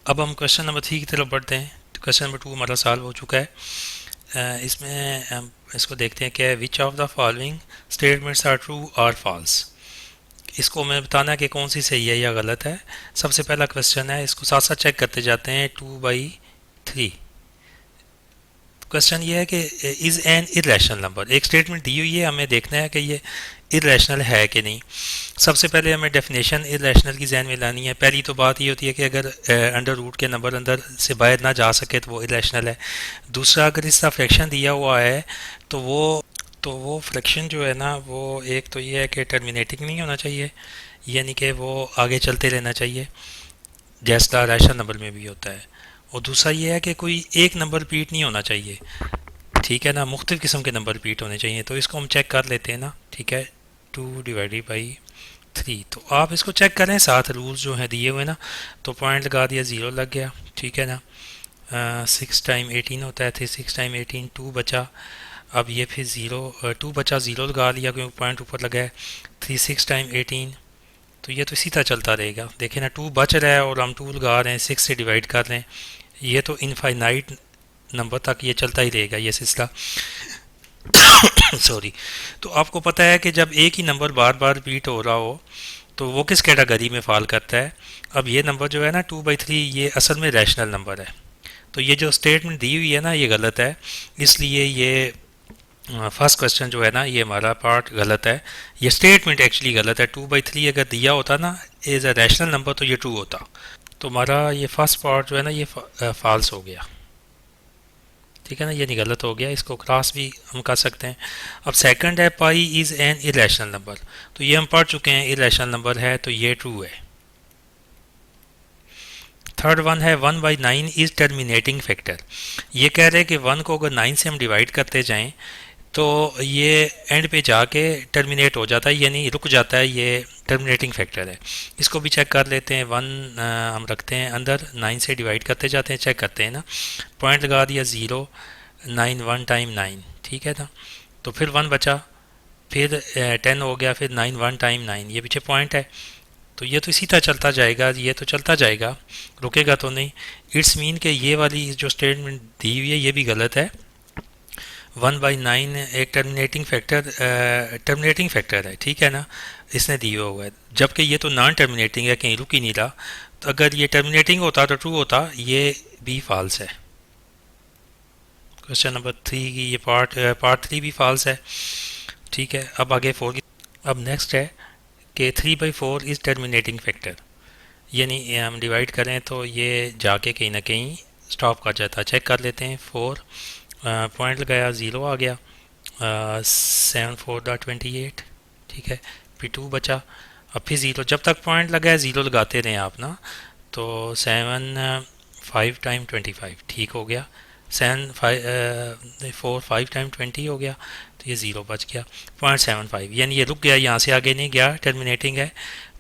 अब हम question number 3 की तरफ बढ़ते हैं। क्वेश्चन नंबर 2 हमारा सॉल्व हो चुका है। इसमें हम इसको देखते हैं कि which of the following statements are true और फॉल्स। इसको हमें बताना है कि कौन सी सही है या गलत है। सबसे पहला क्वेश्चन है, इसको साथ साथ चेक करते जाते हैं। 2/3 क्वेश्चन ये है कि इज़ एन इरेशनल नंबर। एक स्टेटमेंट दी हुई है, हमें देखना है कि ये इरेशनल है कि नहीं। सबसे पहले हमें डेफिनेशन इरेशनल की जहन में लानी है। पहली तो बात ये होती है कि अगर अंडर रूट के नंबर अंदर से बाहर ना जा सके तो वो इरेशनल है। दूसरा, अगर इसका फ्रैक्शन दिया हुआ है तो वो फ्रैक्शन जो है ना, वो एक तो ये है कि टर्मिनेटिंग नहीं होना चाहिए, यानी कि वो आगे चलते रहना चाहिए जैसा रैशनल नंबर में भी होता है। और दूसरा ये है कि कोई एक नंबर रिपीट नहीं होना चाहिए, ठीक है ना, मुख्तलिफ किस्म के नंबर रिपीट होने चाहिए। तो इसको हम चेक कर लेते हैं ना, ठीक है। 2/3, तो आप इसको चेक करें साथ रूल्स जो हैं दिए हुए ना। तो पॉइंट लगा दिया, ज़ीरो लग गया, ठीक है ना। 6 टाइम 18 होता है, 6 टाइम 18 2 बचा। अब ये फिर ज़ीरो, 2 बचा, ज़ीरो लगा लिया क्योंकि पॉइंट ऊपर लगा है। 6 टाइम 18, तो ये तो इसी तरह चलता रहेगा। देखें ना, 2 बच रहा है और हम 2 लगा रहे हैं, 6 से डिवाइड कर रहे हैं। ये तो इनफाइनाइट नंबर तक ये चलता ही रहेगा ये सिलसिला। सॉरी। तो आपको पता है कि जब एक ही नंबर बार बार रिपीट हो रहा हो तो वो किस कैटेगरी में फॉल करता है। अब ये नंबर जो है ना 2/3, ये असल में रैशनल नंबर है। तो ये जो स्टेटमेंट दी हुई है ना, ये गलत है। इसलिए ये फर्स्ट क्वेश्चन जो है ना, ये हमारा पार्ट गलत है। ये स्टेटमेंट एक्चुअली गलत है। 2/3 अगर दिया होता ना एज अ रैशनल नंबर तो ये ट्रू होता। तो हमारा ये फर्स्ट पार्ट जो है ना, ये फॉल्स हो गया, ठीक है ना, ये नहीं गलत हो गया। इसको क्रॉस भी हम कर सकते हैं। अब सेकंड है, पाई इज़ एन इरेशनल नंबर। तो ये हम पढ़ चुके हैं, इरेशनल नंबर है तो ये ट्रू है। थर्ड वन है, 1/9 इज़ टर्मिनेटिंग फैक्टर। ये कह रहे हैं कि 1 को अगर 9 से हम डिवाइड करते जाएं तो ये एंड पे जाके टर्मिनेट हो जाता है, यानी रुक जाता है। ये टर्मिनेटिंग फैक्टर है। इसको भी चेक कर लेते हैं। 1 हम रखते हैं अंदर, 9 से डिवाइड करते जाते हैं, चेक करते हैं ना। पॉइंट लगा दिया, ज़ीरो, 9 1 टाइम 9, ठीक है ना। तो फिर 1 बचा, फिर 10 हो गया, फिर 9 1 टाइम 9, ये पीछे पॉइंट है। तो ये तो इसी तरह चलता जाएगा, ये तो चलता जाएगा, रुकेगा तो नहीं। इट्स मीन कि ये वाली जो स्टेटमेंट दी हुई है ये भी गलत है। 1/9 एक टर्मिनेटिंग फैक्टर है, ठीक है ना, इसने दिया हुआ है। जबकि ये तो नॉन टर्मिनेटिंग है, कहीं रुक ही नहीं रहा। तो अगर ये टर्मिनेटिंग होता तो ट्रू होता, ये भी फॉल्स है। क्वेश्चन नंबर 3 की ये पार्ट 3 भी फॉल्स है, ठीक है। अब आगे 4 की। अब नेक्स्ट है कि 3/4 इज़ टर्मिनेटिंग फैक्टर, यानी हम डिवाइड करें तो ये जाके कहीं ना कहीं स्टॉप कर जाता है। चेक कर लेते हैं। 4 पॉइंट लगाया, ज़ीरो आ गया। 7 4 28, ठीक है। फिर 2 बचा, अब फिर ज़ीरो। जब तक पॉइंट लगा है ज़ीरो लगाते रहें आप ना। तो 7 5 टाइम 25, ठीक हो गया। 4 5 टाइम 20 हो गया, तो ये ज़ीरो बच गया। 0.75, यानी ये रुक गया, यहाँ से आगे नहीं गया, टर्मिनेटिंग है।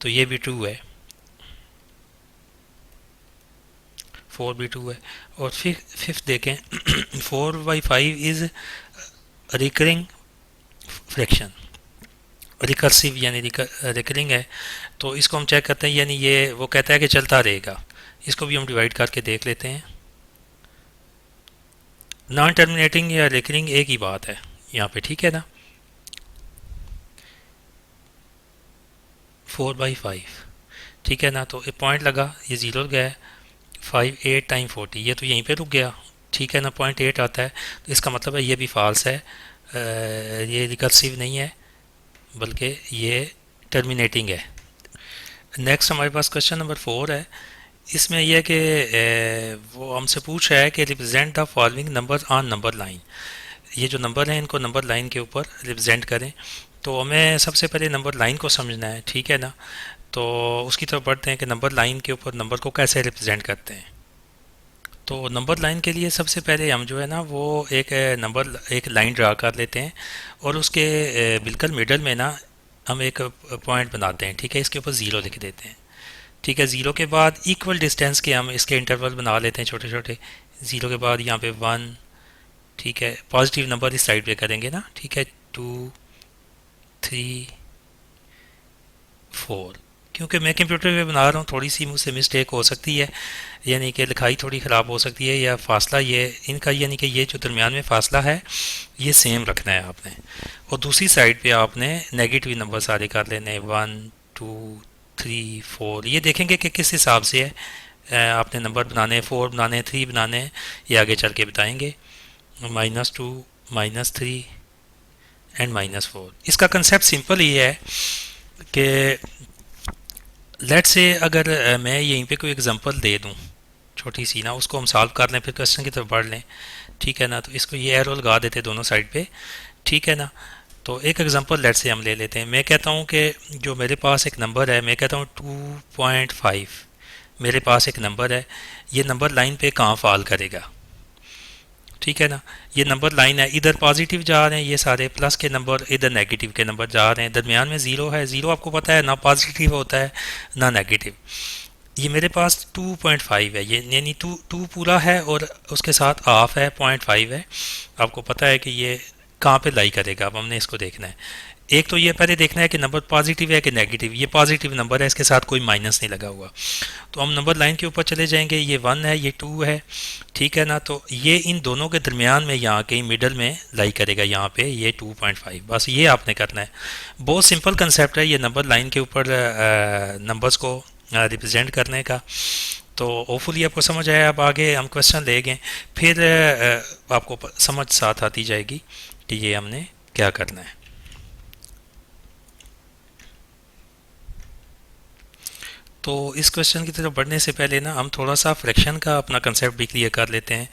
तो ये भी ट्रू है, 4 भी ट्रू है। और फिर फिफ्थ देखें, 4/5 इज़ रिकरिंग फ्रैक्शन, रिकर्सिव यानी रिकरिंग है। तो इसको हम चेक करते हैं, यानी ये वो कहता है कि चलता रहेगा। इसको भी हम डिवाइड करके देख लेते हैं। नॉन टर्मिनेटिंग या रिकरिंग एक ही बात है यहाँ पे, ठीक है ना। 4/5, ठीक है ना। तो एक पॉइंट लगा, ये ज़ीरो गया। 5 8 टाइम 40, ये तो यहीं पे रुक गया, ठीक है ना। 0.8 आता है, तो इसका मतलब है ये भी फॉल्स है। ये रिकर्सिव नहीं है, बल्कि ये टर्मिनेटिंग है। नेक्स्ट हमारे पास क्वेश्चन नंबर 4 है। इसमें यह है कि वो हमसे पूछ रहा है कि represent the following number on number line. ये जो नंबर हैं इनको नंबर लाइन के ऊपर रिप्रेजेंट करें। तो हमें सबसे पहले नंबर लाइन को समझना है, ठीक है ना। तो उसकी तरफ बढ़ते हैं कि नंबर लाइन के ऊपर नंबर को कैसे रिप्रेजेंट करते हैं। तो नंबर लाइन के लिए सबसे पहले हम जो है ना वो एक एक लाइन ड्रा कर लेते हैं। और उसके बिल्कुल मिडल में ना हम एक पॉइंट बनाते हैं, ठीक है। इसके ऊपर ज़ीरो लिख देते हैं, ठीक है। ज़ीरो के बाद इक्वल डिस्टेंस के हम इसके इंटरवल बना लेते हैं छोटे छोटे। ज़ीरो के बाद यहाँ पे 1, ठीक है। पॉजिटिव नंबर इस साइड पे करेंगे ना, ठीक है। 2 3 4, क्योंकि मैं कंप्यूटर पे बना रहा हूँ, थोड़ी सी मुझसे मिस्टेक हो सकती है, यानी कि लिखाई थोड़ी ख़राब हो सकती है, या फासला ये इनका, यानी कि ये जो दरमियान में फासला है ये सेम रखना है आपने। और दूसरी साइड पे आपने नेगेटिव नंबर सारे कर लेने हैं, 1 2 3 4। ये देखेंगे कि किस हिसाब से है, आपने नंबर बनाने हैं, 4 बनाने हैं, 3 बनाने हैं, ये आगे चल के बताएंगे। -2 -3 एंड -4। इसका कंसेप्ट सिंपल ही है कि लेट से अगर मैं यहीं पे कोई एग्जांपल दे दूं छोटी सी ना, उसको हम सॉल्व कर लें, फिर क्वेश्चन की तरफ बढ़ लें, ठीक है ना। तो इसको ये एरो लगा देते दोनों साइड पे, ठीक है ना। तो एक एग्जांपल लेट से हम ले लेते हैं। मैं कहता हूँ कि जो मेरे पास एक नंबर है, मैं कहता हूँ 2.5 मेरे पास एक नंबर है, ये नंबर लाइन पे कहाँ फॉल करेगा, ठीक है ना। ये नंबर लाइन है, इधर पॉजिटिव जा रहे हैं ये सारे प्लस के नंबर, इधर नेगेटिव के नंबर जा रहे हैं, दरमियान में ज़ीरो है। ज़ीरो आपको पता है ना पॉजिटिव होता है ना नेगेटिव। ये मेरे पास 2.5 है, ये यानी टू पूरा है और उसके साथ हाफ है, 0.5 है। आपको पता है कि ये कहाँ पे लाई करेगा, अब हमने इसको देखना है। एक तो ये पहले देखना है कि नंबर पॉजिटिव है कि नेगेटिव। ये पॉजिटिव नंबर है, इसके साथ कोई माइनस नहीं लगा हुआ, तो हम नंबर लाइन के ऊपर चले जाएंगे। ये 1 है, ये 2 है, ठीक है ना। तो ये इन दोनों के दरमियान में यहाँ के मिडल में लाई करेगा, यहाँ पे ये 2.5। बस ये आपने करना है। बहुत सिंपल कंसेप्ट है ये नंबर लाइन के ऊपर नंबर्स को रिप्रेजेंट करने का। तो होपफुली आपको समझ आया। अब आगे हम क्वेश्चन ले गए, फिर आपको समझ साथ आती जाएगी कि ये हमने क्या करना है। तो इस क्वेश्चन की तरफ बढ़ने से पहले ना हम थोड़ा सा फ्रैक्शन का अपना कंसेप्ट भी क्लियर कर लेते हैं।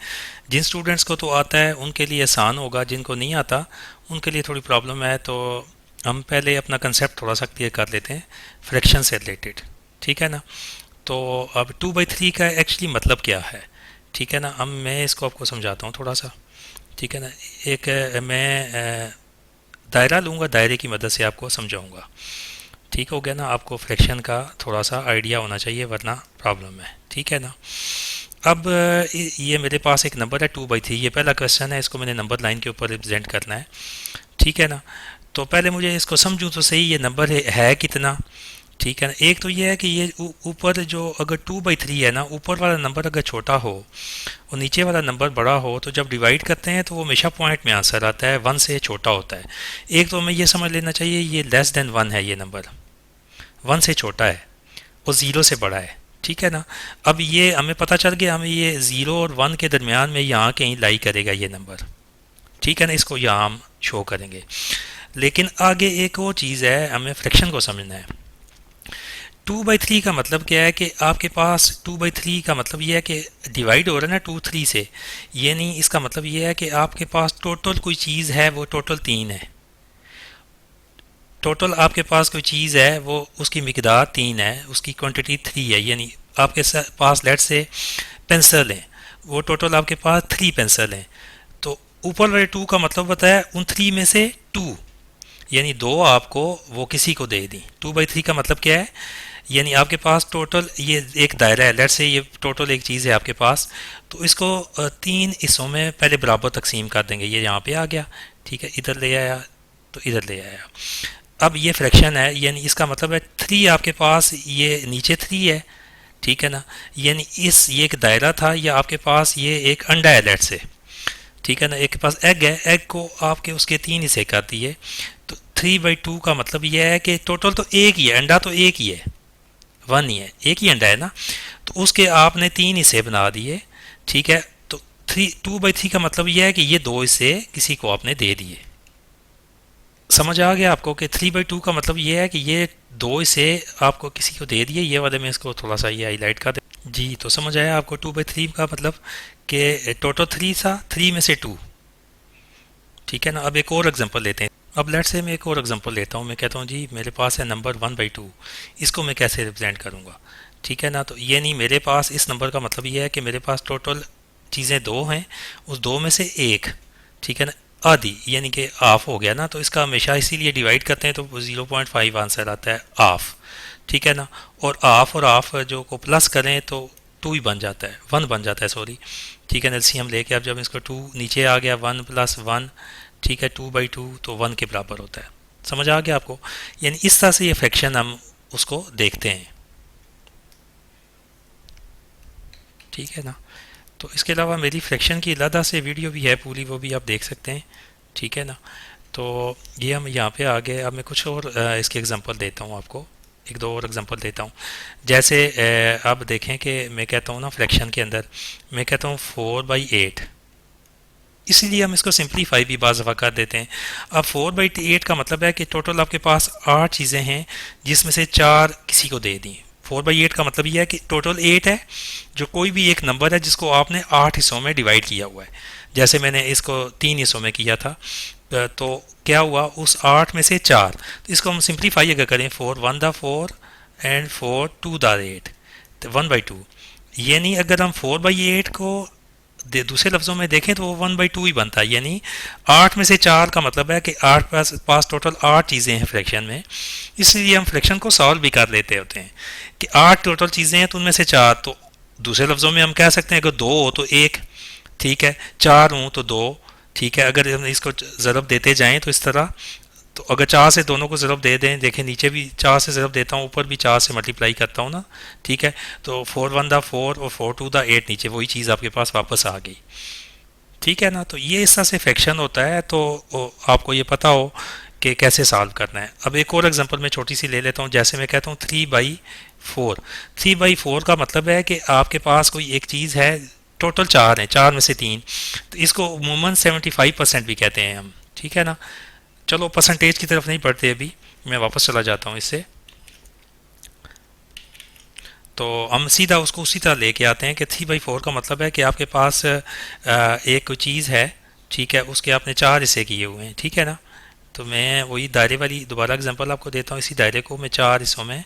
जिन स्टूडेंट्स को तो आता है उनके लिए आसान होगा, जिनको नहीं आता उनके लिए थोड़ी प्रॉब्लम है। तो हम पहले अपना कंसेप्ट थोड़ा सा क्लियर कर लेते हैं फ्रैक्शन से रिलेटेड, ठीक है ना। तो अब 2/3 का एक्चुअली मतलब क्या है, ठीक है ना। अब मैं इसको आपको समझाता हूँ थोड़ा सा, ठीक है ना। एक मैं दायरा लूँगा, दायरे की मदद से आपको समझाऊँगा, ठीक हो गया ना। आपको फ्रैक्शन का थोड़ा सा आइडिया होना चाहिए, वरना प्रॉब्लम है, ठीक है ना। अब ये मेरे पास एक नंबर है 2/3, ये पहला क्वेश्चन है, इसको मैंने नंबर लाइन के ऊपर रिप्रेजेंट करना है, ठीक है ना। तो पहले मुझे इसको समझूं तो सही, ये नंबर है कितना, ठीक है ना। एक तो ये है कि ये ऊपर जो अगर 2/3 है ना, ऊपर वाला नंबर अगर छोटा हो और नीचे वाला नंबर बड़ा हो, तो जब डिवाइड करते हैं तो वो हमेशा पॉइंट में आंसर आता है, 1 से छोटा होता है। एक तो हमें ये समझ लेना चाहिए ये लेस देन 1 है, ये नंबर 1 से छोटा है और 0 से बड़ा है, ठीक है ना। अब ये हमें पता चल गया, हमें ये 0 और 1 के दरमियान में यहाँ कहीं लाई करेगा ये नंबर, ठीक है ना। इसको यहाँ हम शो करेंगे। लेकिन आगे एक और चीज़ है, हमें फ्रैक्शन को समझना है। 2/3 का मतलब क्या है कि आपके पास 2/3 का मतलब ये है कि डिवाइड हो रहा है ना 2 3 से, ये नहीं, इसका मतलब ये है कि आपके पास टोटल कोई चीज़ है, वो टोटल 3 है। टोटल आपके पास कोई चीज़ है, वो उसकी मिकदार 3 है, उसकी क्वांटिटी 3 है। यानी आपके पास लेट से पेंसिल हैं, वो टोटल आपके पास 3 पेंसिल हैं। तो ऊपर वाले 2 का मतलब बताया उन 3 में से 2, यानी 2 आपको वो किसी को दे दी। 2/3 का मतलब क्या है, यानी आपके पास टोटल ये एक दायरा है, लेट से ये टोटल एक चीज़ है आपके पास, तो इसको 3 हिस्सों में पहले बराबर तकसीम कर देंगे। ये यहाँ पे आ गया, ठीक है, इधर ले आया तो इधर ले आया। अब ये फ्रैक्शन है, यानी इसका मतलब है 3 आपके पास, ये नीचे 3 है, ठीक है ना। यानी ये एक दायरा था, या आपके पास ये एक अंडा है लेट से, ठीक है ना। एक के पास एग है, एग को आपके उसके 3 हिस्से कर दिए, तो 3/2 का मतलब ये है कि टोटल तो एक ही है, अंडा तो एक ही है, 1 ही है, एक ही अंडा है ना। तो उसके आपने 3 हिस्से बना दिए, ठीक है। तो 2/3 का मतलब ये है कि ये 2 हिस्से किसी को आपने दे दिए। समझ आ गया आपको कि 3/2 का मतलब ये है कि ये 2 हिस्से आपको किसी को दे दिए। ये वाले में इसको थोड़ा सा ये हाईलाइट कर दे जी। तो समझ आया आपको 2/3 का मतलब कि टोटल 3 था, 3 में से 2, ठीक है ना। अब एक और एग्जांपल लेते हैं। अब लेट से मैं एक और एग्जांपल लेता हूँ। मैं कहता हूँ जी मेरे पास है नंबर 1/2, इसको मैं कैसे रिप्रेजेंट करूँगा, ठीक है ना। तो ये नहीं, मेरे पास इस नंबर का मतलब ये है कि मेरे पास टोटल चीज़ें 2 हैं, उस 2 में से एक, ठीक है ना, आधी, यानी कि हाफ हो गया ना। तो इसका हमेशा इसीलिए डिवाइड करते हैं तो 0.5 आंसर आता है, हाफ, ठीक है ना। और हाफ जो को प्लस करें तो 2 ही बन जाता है, 1 बन जाता है, सॉरी, ठीक है ना। हम लेके अब जब इसको 2 नीचे आ गया, 1 + 1, ठीक है, 2/2 तो 1 के बराबर होता है। समझ आ गया आपको। यानी इस तरह से ये फ्रैक्शन हम उसको देखते हैं। ठीक है ना। तो इसके अलावा मेरी फ्रैक्शन की अलहदा से वीडियो भी है पूरी, वो भी आप देख सकते हैं। ठीक है ना। तो ये हम यहाँ पे आ गए। अब मैं कुछ और इसके एग्जांपल देता हूँ आपको, एक दो और एग्जांपल देता हूँ। जैसे अब देखें कि मैं कहता हूँ ना फ्रैक्शन के अंदर मैं कहता हूँ 4/8, इसीलिए हम इसको सिंप्लीफाई भी बाज़ दफ़ा कर देते हैं। अब 4/8 का मतलब है कि टोटल आपके पास 8 चीज़ें हैं जिसमें से 4 किसी को दे दी। 4/8 का मतलब यह है कि टोटल 8 है, जो कोई भी एक नंबर है जिसको आपने 8 हिस्सों में डिवाइड किया हुआ है। जैसे मैंने इसको 3 हिस्सों में किया था, तो क्या हुआ उस 8 में से 4, तो इसको हम सिंप्लीफाई अगर करें 4 1 द 4 एंड 4 2 द 8, तो 1/2। यानी अगर हम 4/8 को दूसरे लफ्ज़ों में देखें तो वो 1/2 ही बनता है। यानी 8 में से 4 का मतलब है कि 8 पास टोटल 8 चीज़ें हैं फ्रैक्शन में। इसलिए हम फ्रैक्शन को सॉल्व भी कर लेते होते हैं कि 8 टोटल चीज़ें हैं तो उनमें से 4, तो दूसरे लफ्ज़ों में हम कह सकते हैं अगर 2 हो तो 1, ठीक है, 4 हो तो 2, ठीक है। अगर हम इसको ज़रब देते जाएं तो इस तरह, तो अगर 4 से दोनों को ज़रब दे दें, देखें नीचे भी 4 से ज़रब देता हूँ, ऊपर भी 4 से मल्टीप्लाई करता हूँ ना, ठीक है। तो 4 1 द 4 और 4 2 द 8, नीचे वही चीज़ आपके पास वापस आ गई। ठीक है ना। तो ये इस तरह से फ्रैक्शन होता है, तो आपको ये पता हो कि कैसे सॉल्व करना है। अब एक और एग्जांपल मैं छोटी सी ले लेता हूँ। जैसे मैं कहता हूँ 3/4। 3/4 का मतलब है कि आपके पास कोई एक चीज़ है, टोटल 4 है, 4 में से 3, तो इसको अमूमन 75% भी कहते हैं हम। ठीक है ना। चलो परसेंटेज की तरफ नहीं पढ़ते अभी, मैं वापस चला जाता हूँ इससे। तो हम सीधा उसको उसी तरह लेके आते हैं कि 3/4 का मतलब है कि आपके पास एक कोई चीज़ है, ठीक है, उसके आपने 4 हिस्से किए हुए हैं। ठीक है ना। तो मैं वही दायरे वाली दोबारा एग्जांपल आपको देता हूँ। इसी दायरे को मैं 4 हिस्सों में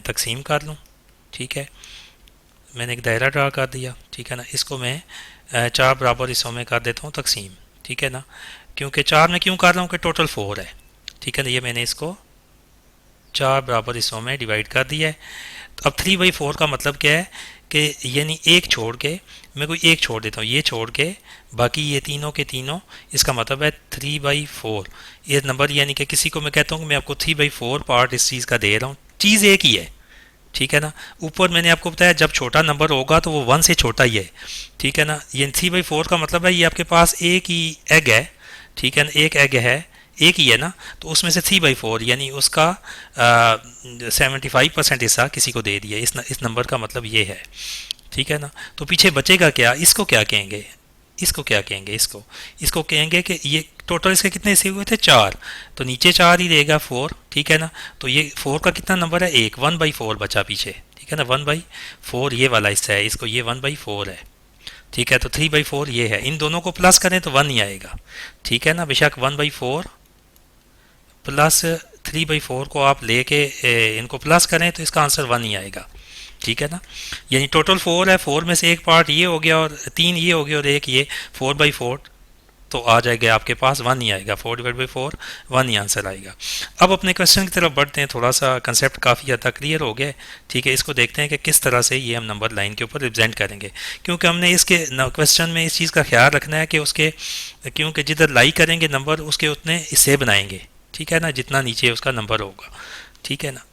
तकसीम कर लूँ। ठीक है, मैंने एक दायरा ड्रा कर दिया। ठीक है ना। इसको मैं 4 बराबर हिस्सों में कर देता हूँ तकसीम। ठीक है ना। क्योंकि 4 में क्यों कर रहा हूँ कि टोटल 4 है। ठीक है ना। ये मैंने इसको 4 बराबर हिस्सों में डिवाइड कर दिया है। तो अब 3/4 का मतलब क्या है कि यानी एक छोड़ के, मैं कोई एक छोड़ देता हूँ, ये छोड़ के बाकी ये तीनों के तीनों, इसका मतलब है 3/4 ये नंबर। यानी कि किसी को मैं कहता हूँ कि मैं आपको 3/4 पार्ट इस चीज़ का दे रहा हूँ, चीज़ एक ही है। ठीक है ना। ऊपर मैंने आपको बताया जब छोटा नंबर होगा तो वो 1 से छोटा ही है। ठीक है ना। ये 3/4 का मतलब है ये आपके पास एक ही एग है। ठीक है ना। एक एग है, एक ही है ना, तो उसमें से 3/4 यानी उसका 75% हिस्सा किसी को दे दिया। इस नंबर का मतलब ये है। ठीक है ना। तो पीछे बचेगा क्या, इसको क्या कहेंगे, इसको क्या कहेंगे, इसको कहेंगे कि ये टोटल इसके कितने हिस्से हुए थे, 4, तो नीचे 4 ही रहेगा 4। ठीक है ना। तो ये 4 का कितना नंबर है, एक, 1/4 बचा पीछे। ठीक है ना। 1/4 ये वाला हिस्सा है, इसको ये 1/4 है। ठीक है। तो 3/4 ये है, इन दोनों को प्लस करें तो 1 ही आएगा। ठीक है ना। बेशक 1/4 प्लस 3/4 को आप लेके इनको प्लस करें तो इसका आंसर 1 ही आएगा। ठीक है ना। यानी टोटल 4 है, 4 में से एक पार्ट ये हो गया और 3 ये हो गया और एक ये, 4/4, तो आ जाएगा आपके पास 1 ही आएगा। 4/4 1 ही आंसर आएगा। अब अपने क्वेश्चन की तरफ बढ़ते हैं। थोड़ा सा कंसेप्ट काफ़ी हद तक क्लियर हो गया। ठीक है। इसको देखते हैं कि किस तरह से ये हम नंबर लाइन के ऊपर रिप्रेजेंट करेंगे, क्योंकि हमने इसके क्वेश्चन में इस चीज़ का ख्याल रखना है कि उसके, क्योंकि जिधर लाई करेंगे नंबर उसके उतने हिस्से बनाएंगे। ठीक है ना, जितना नीचे उसका नंबर होगा। ठीक है ना।